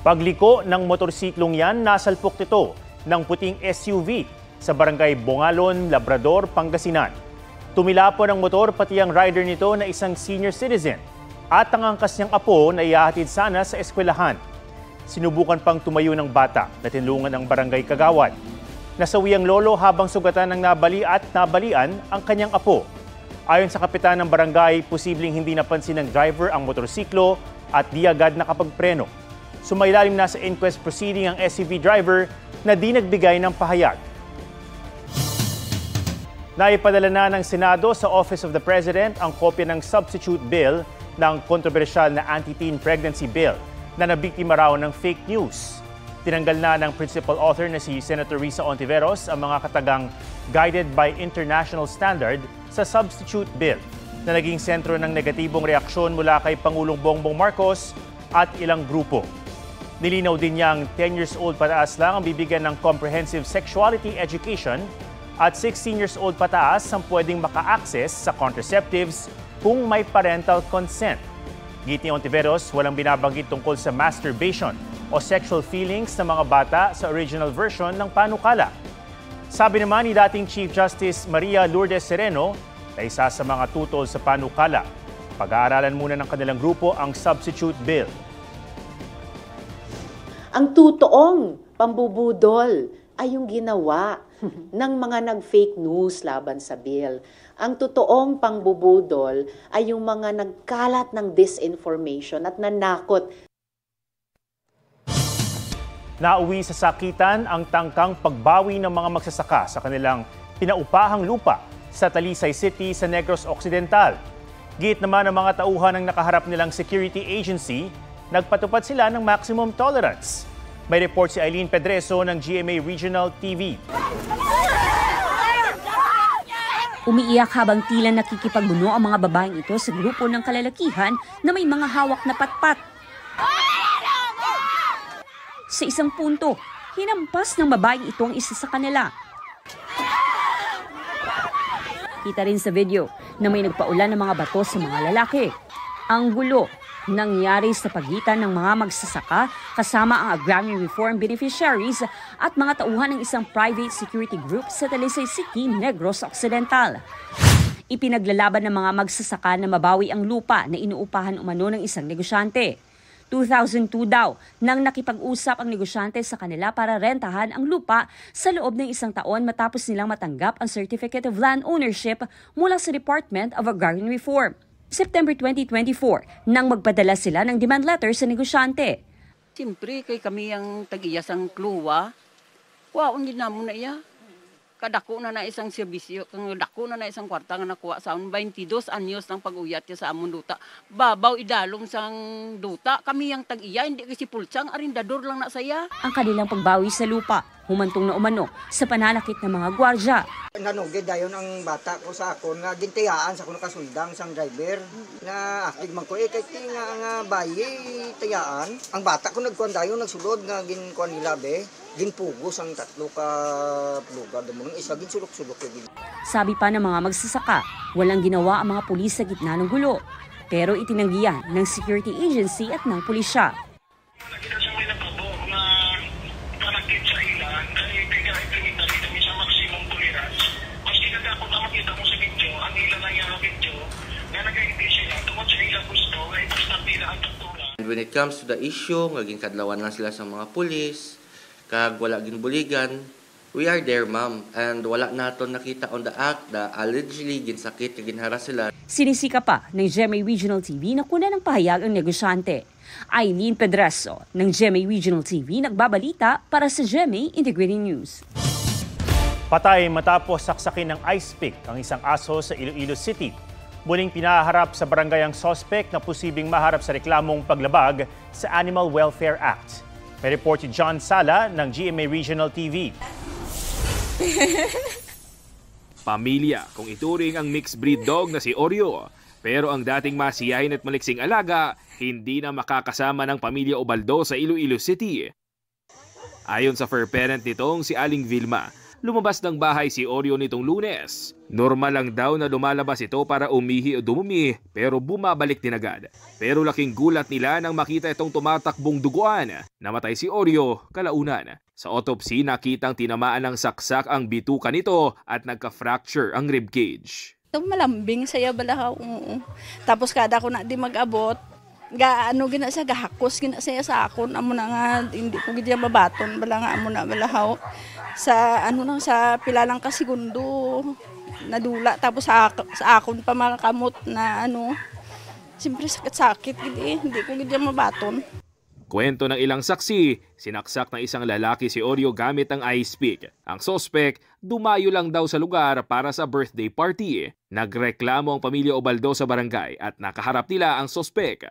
Pagliko ng motorsiklong yan, nasalpok nito ng puting SUV sa barangay Bongalon, Labrador, Pangasinan. Tumilapon ang motor pati ang rider nito na isang senior citizen at ang angkas niyang apo na ihahatid sana sa eskwelahan. Sinubukan pang tumayo ng bata na tinulungan ng barangay kagawad. Nasawi ang lolo habang sugatan ng nabali at nabalian ang kanyang apo. Ayon sa kapitan ng barangay, posibleng hindi napansin ng driver ang motorsiklo at di agad nakapagpreno. Sumailalim na sa inquest proceeding ang SUV driver na di nagbigay ng pahayag. Naipadala na ng Senado sa Office of the President ang kopya ng substitute bill ng kontrobersyal na anti-teen pregnancy bill na nabiktima raw ng fake news. Tinanggal na ng principal author na si Senator Risa Ontiveros ang mga katagang guided by international standard sa substitute bill na naging sentro ng negatibong reaksyon mula kay Pangulong Bongbong Marcos at ilang grupo. Nilinaw din niyang 10 years old pataas lang ang bibigyan ng comprehensive sexuality education at 16 years old pataas ang pwedeng maka-access sa contraceptives kung may parental consent. Git ni Ontiveros, walang binabanggit tungkol sa masturbation o sexual feelings ng mga bata sa original version ng panukala. Sabi naman ni dating Chief Justice Maria Lourdes Sereno na isa sa mga tutol sa panukala, pag-aaralan muna ng kanilang grupo ang substitute bill. Ang totoong pambubudol ay yung ginawa ng mga nag-fake news laban sa bill. Ang totoong pangbubudol ay yung mga nagkalat ng disinformation at nanakot. Nauwi sa sakitan ang tangkang pagbawi ng mga magsasaka sa kanilang pinaupahang lupa sa Talisay City sa Negros Occidental. Git naman ng mga tauhan ng nakaharap nilang security agency, nagpatupad sila ng maximum tolerance. May report si Eileen Pedreso ng GMA Regional TV. Umiiyak habang tila nakikipagbuno ang mga babaeng ito sa grupo ng kalalakihan na may mga hawak na patpat. Sa isang punto, hinampas ng babaeng ito ang isa sa kanila. Kita rin sa video na may nagpaulan ng mga bato sa mga lalaki. Ang gulo nangyari sa pagitan ng mga magsasaka kasama ang agrarian reform beneficiaries at mga tauhan ng isang private security group sa Talisay City, Negros Occidental. Ipinaglalaban ng mga magsasaka na mabawi ang lupa na inuupahan umano ng isang negosyante. 2002 daw nang nakipag-usap ang negosyante sa kanila para rentahan ang lupa sa loob ng isang taon matapos nilang matanggap ang Certificate of Land Ownership mula sa Department of Agrarian Reform. September 2024 nang magpadala sila ng demand letter sa negosyante. Siyempre, kay kami ang tag-iyas ang kluwa. Waon din naman na iya. Kadako na isang serbisyo, kadako na isang kwarta nga nakuha sa 22 anyos ng pag-uyat niya sa amon duta. Babaw idalom sang duta, kami ang tag-iya, hindi kasi pulsang, arindador lang na saya. Ang kanilang pagbawi sa lupa, humantong na umano sa pananakit ng mga gwardya. Nanugid dayon ang bata ko sa ako nga gintayaan sa kuno kasuldang sang driver na akig man ko kay nga bayi tayaan ang bata ko nagkuan dayon nagsulod nga ginkuan nila be ginpugos ang tatlo ka lugar mo nang isa ginsulok-sulok gid. Sabi pa ng mga magsasaka, walang ginawa ang mga pulis sa gitna ng gulo, pero itinanggihan ng security agency at ng pulisya. When it comes to the issue, nga ginkadlawan lang sila sa mga pulis, kag wala ginbuligan, we are there, ma'am. And wala naton nakita on the act na allegedly ginsakit, ginharas sila. Sinisika pa ng GMA Regional TV na kunan ng pahayag ang negosyante. Eileen Pedreso ng GMA Regional TV nagbabalita para sa GMA Integrated News. Patay matapos saksakin ng ice pick ang isang aso sa Iloilo City. Muling pinaharap sa barangay ang sospek na posibleng maharap sa reklamong paglabag sa Animal Welfare Act. May report si John Sala ng GMA Regional TV. Pamilya kung ituring ang mixed breed dog na si Oreo. Pero ang dating masiyahin at maliksing alaga, hindi na makakasama ng pamilya Ubaldo sa Iloilo City. Ayon sa fur parent nitong si Aling Vilma, lumabas ng bahay si Oreo nitong Lunes. Normal lang daw na lumalabas ito para umihi o dumumi pero bumabalik din agad. Pero laking gulat nila nang makita itong tumatakbong duguan. Namatay si Oreo kalaunan. Sa autopsy nakitang tinamaan ng saksak ang bituka nito at nagka-fracture ang ribcage. Malambing saya balahaw. Tapos kada ko na di mag-abot, gaano gina siya, gahakos gina siya sa akon. Amo na nga, hindi ko gina mabaton, bala nga amo na balahaw. Sa ano nang sa pilalang kasigundo, nadula. Tapos sa akon pa makakamot na ano, siyempre sakit-sakit, hindi ko gina mabaton. Kwento ng ilang saksi, sinaksak ng isang lalaki si Oreo gamit ang ice pick. Ang sospek, dumayo lang daw sa lugar para sa birthday party. Nagreklamo ang pamilya Ubaldo sa barangay at nakaharap nila ang sospek.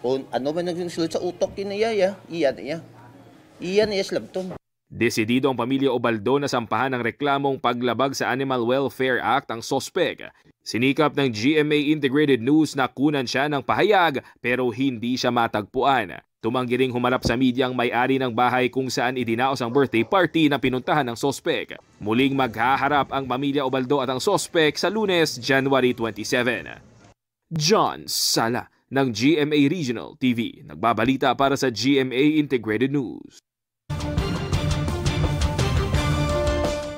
O ano ba nagsulat sa utok kinaya? Iyan slabtong. Desidido ang pamilya Ubaldo na sampahan ng reklamong paglabag sa Animal Welfare Act ang sospek. Sinikap ng GMA Integrated News na kunan siya ng pahayag pero hindi siya matagpuan. Tumanggi ring humarap sa media ang may-ari ng bahay kung saan idinaos ang birthday party na pinuntahan ng sospek. Muling maghaharap ang pamilya Ubaldo at ang sospek sa Lunes, January 27. John Sala ng GMA Regional TV, nagbabalita para sa GMA Integrated News.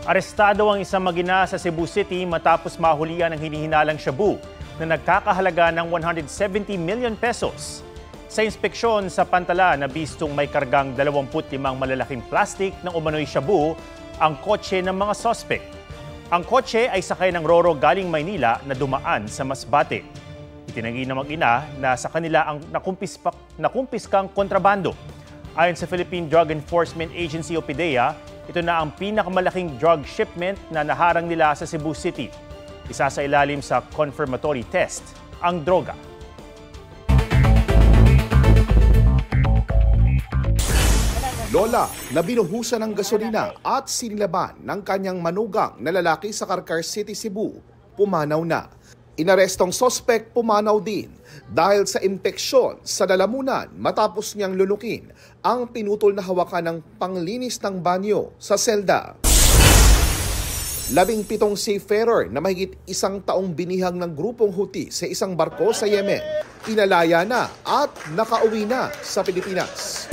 Arestado ang isang mag-ina sa Cebu City matapos mahulihan ng hinihinalang shabu na nagkakahalaga ng 170 million pesos. Sa inspeksyon sa pantala na bistong may kargang 25 malalaking plastik ng umano'y shabu ang kotse ng mga sospek. Ang kotse ay sakay ng Roro galing Maynila na dumaan sa Masbate. Itinanggi ng mag-ina na sa kanila ang nakumpiskang kontrabando. Ayon sa Philippine Drug Enforcement Agency o PDEA, ito na ang pinakamalaking drug shipment na naharang nila sa Cebu City. Isa sa ilalim sa confirmatory test ang droga. Lola na binuhusan ng gasolina at sinilaban ng kanyang manugang na lalaki sa Carcar City, Cebu, pumanaw na. Inarestong sospek pumanaw din dahil sa impeksyon sa lalamunan matapos niyang lunukin ang pinutol na hawakan ng panglinis ng banyo sa selda. 17 seafarer na mahigit 1 taong binihag ng grupong Houthi sa isang barko sa Yemen, inalaya na at nakauwi na sa Pilipinas.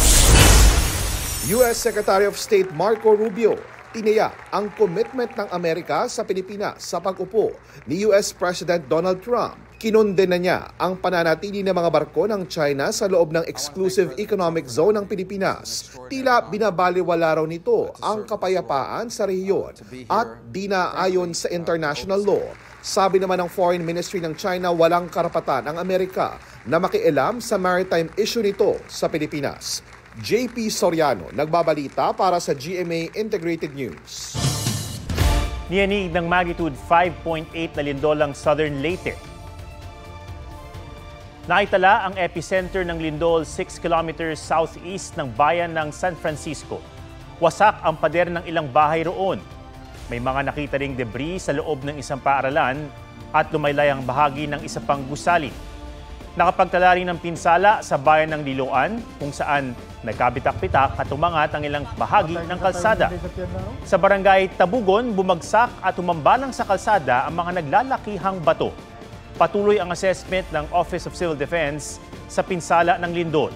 U.S. Secretary of State Marco Rubio tiniyak ang commitment ng Amerika sa Pilipinas sa pag-upo ni U.S. President Donald Trump. Kinondena niya ang pananatili ng mga barko ng China sa loob ng exclusive economic zone ng Pilipinas. Tila binabaliwala raw nito ang kapayapaan sa rehiyon at di na ayon sa international law. Sabi naman ng Foreign Ministry ng China, walang karapatan ang Amerika na makialam sa maritime issue nito sa Pilipinas. JP Soriano, nagbabalita para sa GMA Integrated News. Niyanig ng magnitude 5.8 na lindolang Southern Leyte. Naitala ang epicenter ng lindol 6 kilometers southeast ng bayan ng San Francisco. Wasak ang pader ng ilang bahay roon. May mga nakita ring debris sa loob ng isang paaralan at lumaylay ang bahagi ng isa pang gusali. Nakapagtala rin ng pinsala sa bayan ng Liloan kung saan nagkabitak-bitak at umangat ang ilang bahagi ng kalsada. Sa barangay Tabugon, bumagsak at umambalang sa kalsada ang mga naglalakihang bato. Patuloy ang assessment ng Office of Civil Defense sa pinsala ng lindol.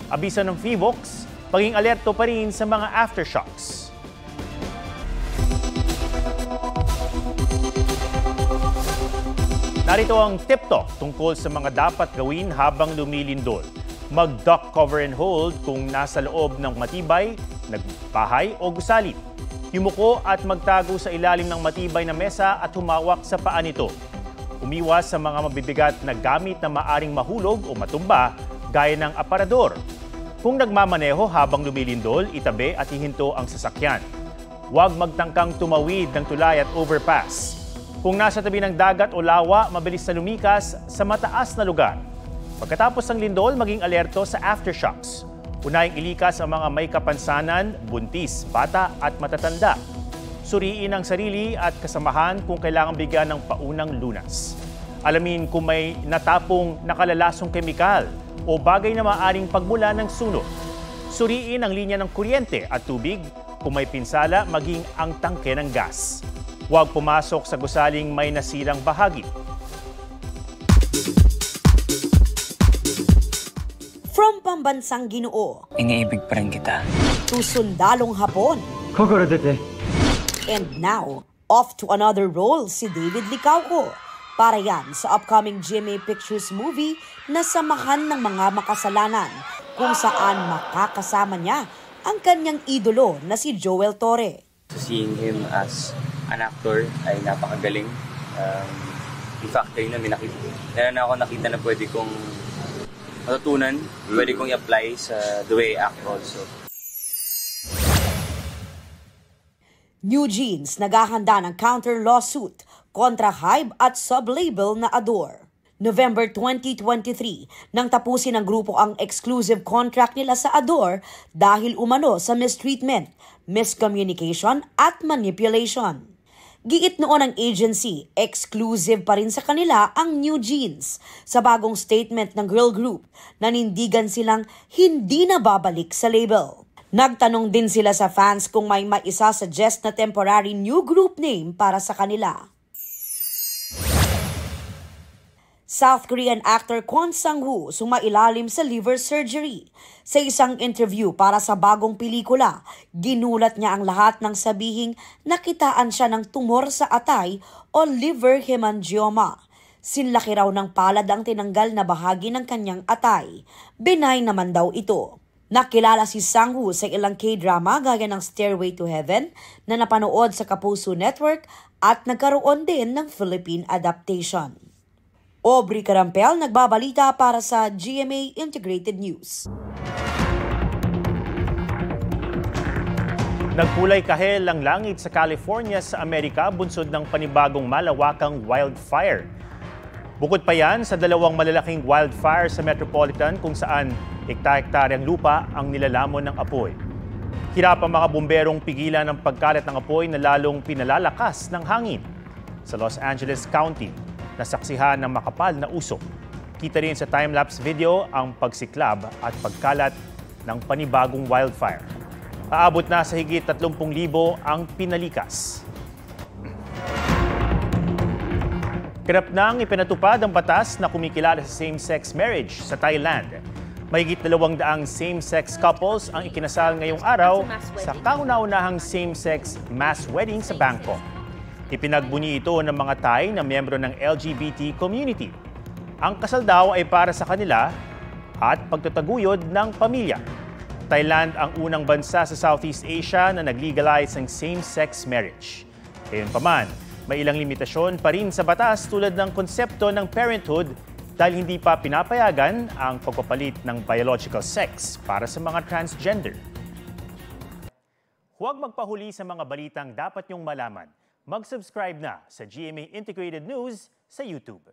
Abisa ng PHIVOLCS, maging alerto pa rin sa mga aftershocks. Narito ang tip talk tungkol sa mga dapat gawin habang lumilindol. Mag-duck cover and hold kung nasa loob ng matibay, nagbahay o gusali. Yumuko at magtago sa ilalim ng matibay na mesa at humawak sa paa nito. Umiwas sa mga mabibigat na gamit na maaring mahulog o matumba gaya ng aparador. Kung nagmamaneho habang lumilindol, itabi at ihinto ang sasakyan. Huwag magtangkang tumawid ng tulay at overpass. Kung nasa tabi ng dagat o lawa, mabilis na lumikas sa mataas na lugar. Pagkatapos ng lindol, maging alerto sa aftershocks. Unahing ilikas ang mga may kapansanan, buntis, bata at matatanda. Suriin ang sarili at kasamahan kung kailangan bigyan ng paunang lunas. Alamin kung may natapong nakalalasong kemikal o bagay na maaaring pagmula ng sunog. Suriin ang linya ng kuryente at tubig Kung may pinsala, maging ang tangke ng gas. Huwag pumasok sa gusaling may nasirang bahagi. From pambansang Ginoo iniibig pa rin kita. to sundalong Hapon. And now, off to another role si David Licauco. Para yan sa upcoming GMA Pictures movie na Samahan ng Mga Makasalanan, kung saan makakasama niya ang kanyang idolo na si Joel Torre. Seeing him as an actor ay napakagaling. In fact, kayo na meron na ako nakita na pwede kong matutunan, pwede kong i-apply sa the way I act also. New Jeans naghahanda ng counter lawsuit kontra Hybe at sub-label na Adore. November 2023 nang tapusin ng grupo ang exclusive contract nila sa Adore dahil umano sa mistreatment, miscommunication at manipulation. Giit noon ng agency, exclusive pa rin sa kanila ang New Jeans. Sa bagong statement ng girl group, nanindigan silang hindi na babalik sa label. Nagtanong din sila sa fans kung may maisa-suggest na temporary new group name para sa kanila. South Korean actor Kwon Sang-woo sumailalim sa liver surgery. Sa isang interview para sa bagong pelikula, ginulat niya ang lahat ng sabihing nakitaan siya ng tumor sa atay o liver hemangioma. Sinlaki raw ng palad ang tinanggal na bahagi ng kanyang atay. Benign naman daw ito. Nakilala si Sang-woo sa ilang K-drama gaya ng Stairway to Heaven na napanood sa Kapuso Network at nagkaroon din ng Philippine adaptation. Aubrey Carampel nagbabalita para sa GMA Integrated News. Nagkulay kahel ang langit sa California sa Amerika bunsod ng panibagong malawakang wildfire. Bukod pa yan sa dalawang malalaking wildfire sa Metropolitan kung saan hektar-hektaryang lupa ang nilalamon ng apoy. Hirap ang mga bumberong pigilan ng pagkalat ng apoy na lalong pinalalakas ng hangin. Sa Los Angeles County, nasaksihan ng makapal na usok. Kita rin sa time-lapse video ang pagsiklab at pagkalat ng panibagong wildfire. Aabot na sa higit 30,000 ang pinalikas. Kirap nang ipinatupad ang batas na kumikilala sa same-sex marriage sa Thailand. Mahigit 200 same-sex couples ang ikinasal ngayong araw sa kauna-unahang same-sex mass wedding sa Bangkok. Ipinagbunyi ito ng mga Thai na miyembro ng LGBT community. Ang kasal daw ay para sa kanila at pagtataguyod ng pamilya. Thailand ang unang bansa sa Southeast Asia na nag-legalize ng same-sex marriage. Gayunpaman, may ilang limitasyon pa rin sa batas tulad ng konsepto ng parenthood dahil hindi pa pinapayagan ang pagpapalit ng biological sex para sa mga transgender. Huwag magpahuli sa mga balitang dapat niyong malaman. Mag-subscribe na sa GMA Integrated News sa YouTube.